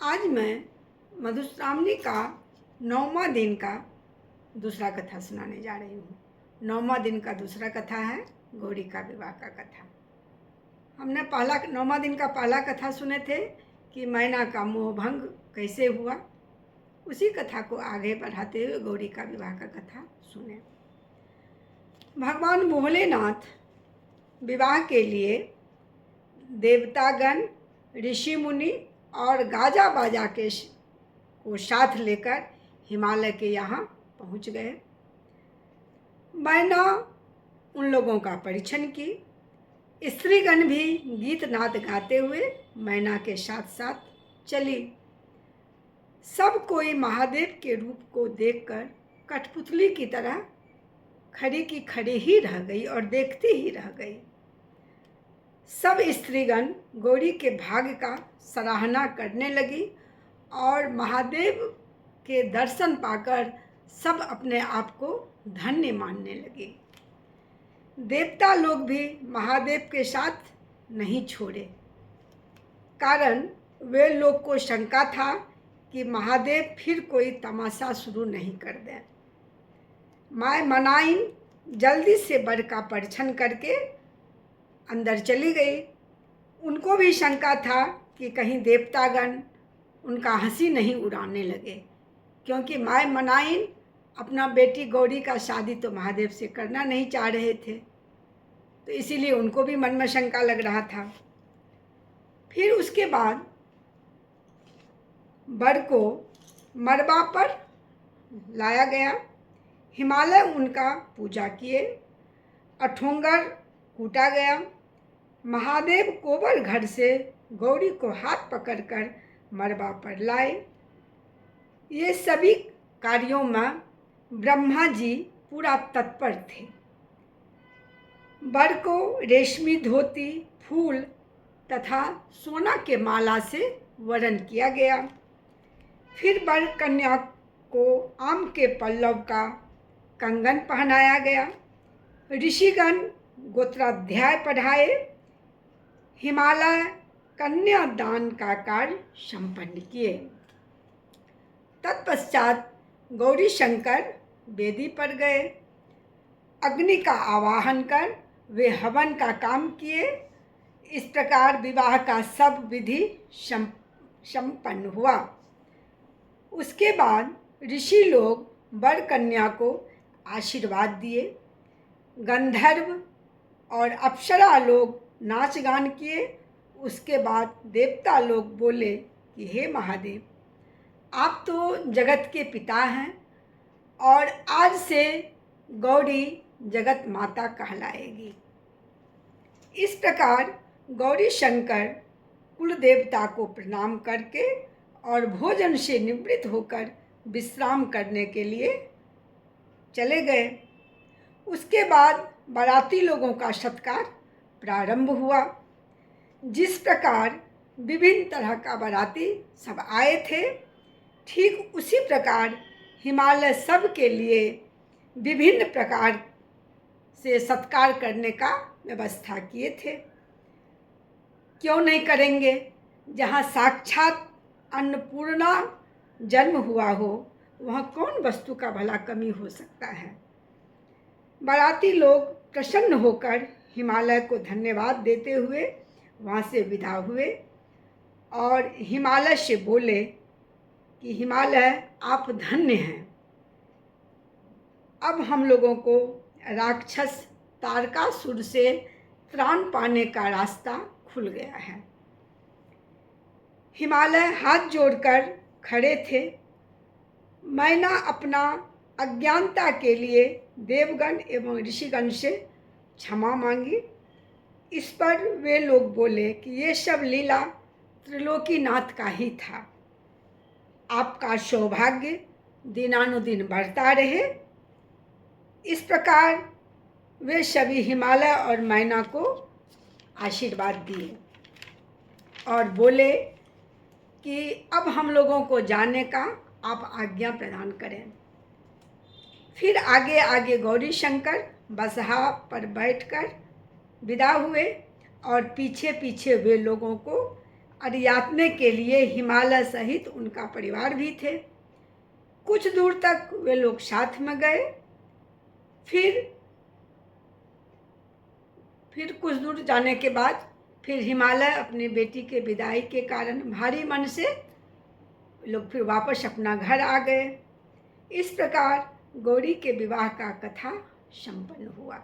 आज मैं मधुश्रावणी का 9वां दिन का दूसरा कथा सुनाने जा रही हूँ। 9वां दिन का दूसरा कथा है गौरी का विवाह का कथा। हमने 9वां दिन का पहला कथा सुने थे कि मैना का मोह भंग कैसे हुआ। उसी कथा को आगे बढ़ाते हुए गौरी का विवाह का कथा सुने। भगवान भोलेनाथ विवाह के लिए देवतागण, ऋषि मुनि और गाजा बाजा को साथ लेकर हिमालय के यहाँ पहुँच गए। मैना उन लोगों का परीक्षण की। स्त्रीगण भी गीत नाद गाते हुए मैना के साथ साथ चली। सब कोई महादेव के रूप को देखकर कठपुतली की तरह खड़ी की खड़ी ही रह गई और देखती ही रह गई। सब स्त्रीगण गौरी के भाग्य का सराहना करने लगी और महादेव के दर्शन पाकर सब अपने आप को धन्य मानने लगे। देवता लोग भी महादेव के साथ नहीं छोड़े, कारण वे लोग को शंका था कि महादेव फिर कोई तमाशा शुरू नहीं कर दें। माय मनाइन जल्दी से वर का परीक्षण करके अंदर चली गई। उनको भी शंका था कि कहीं देवतागण उनका हंसी नहीं उड़ाने लगे, क्योंकि माय मनाइन अपना बेटी गौरी का शादी तो महादेव से करना नहीं चाह रहे थे, तो इसीलिए उनको भी मन में शंका लग रहा था। फिर उसके बाद वर को मरबा पर लाया गया। हिमालय उनका पूजा किए। अठोंगर कूटा गया। महादेव गोबर घर से गौरी को हाथ पकड़कर मरबा पर लाए। ये सभी कार्यों में ब्रह्मा जी पूरा तत्पर थे। वर को रेशमी धोती, फूल तथा सोना के माला से वरण किया गया। फिर वर कन्या को आम के पल्लव का कंगन पहनाया गया। ऋषिगण गोत्राध्याय पढ़ाए। हिमालय कन्यादान का कार्य संपन्न किए। तत्पश्चात गौरी शंकर वेदी पर गए। अग्नि का आवाहन कर वे हवन का काम किए। इस प्रकार विवाह का सब विधि संपन्न हुआ। उसके बाद ऋषि लोग वर कन्या को आशीर्वाद दिए। गंधर्व और अप्सरा लोग नाच गान किए। उसके बाद देवता लोग बोले कि हे महादेव, आप तो जगत के पिता हैं और आज से गौरी जगत माता कहलाएगी। इस प्रकार गौरी शंकर कुल देवता को प्रणाम करके और भोजन से निवृत्त होकर विश्राम करने के लिए चले गए। उसके बाद बाराती लोगों का सत्कार प्रारंभ हुआ। जिस प्रकार विभिन्न तरह का बाराती सब आए थे, ठीक उसी प्रकार हिमालय सब के लिए विभिन्न प्रकार से सत्कार करने का व्यवस्था किए थे। क्यों नहीं करेंगे? जहाँ साक्षात अन्नपूर्णा जन्म हुआ हो, वहाँ कौन वस्तु का भला कमी हो सकता है। बाराती लोग प्रसन्न होकर हिमालय को धन्यवाद देते हुए वहाँ से विदा हुए और हिमालय से बोले कि हिमालय, आप धन्य हैं। अब हम लोगों को राक्षस तारकासुर से त्राण पाने का रास्ता खुल गया है। हिमालय हाथ जोड़कर खड़े थे। मैना अपना अज्ञानता के लिए देवगण एवं ऋषिगण से क्षमा मांगी। इस पर वे लोग बोले कि ये सब लीला त्रिलोकीनाथ का ही था। आपका सौभाग्य दिनानुदिन बढ़ता रहे। इस प्रकार वे सभी हिमालय और मैना को आशीर्वाद दिए और बोले कि अब हम लोगों को जाने का आप आज्ञा प्रदान करें। फिर आगे आगे गौरी शंकर बसहा पर बैठकर विदा हुए और पीछे पीछे वे लोगों को और यातने के लिए हिमालय सहित उनका परिवार भी थे। कुछ दूर तक वे लोग साथ में गए। फिर कुछ दूर जाने के बाद फिर हिमालय अपनी बेटी के विदाई के कारण भारी मन से लोग फिर वापस अपना घर आ गए। इस प्रकार गौरी के विवाह का कथा संपन्न हुआ।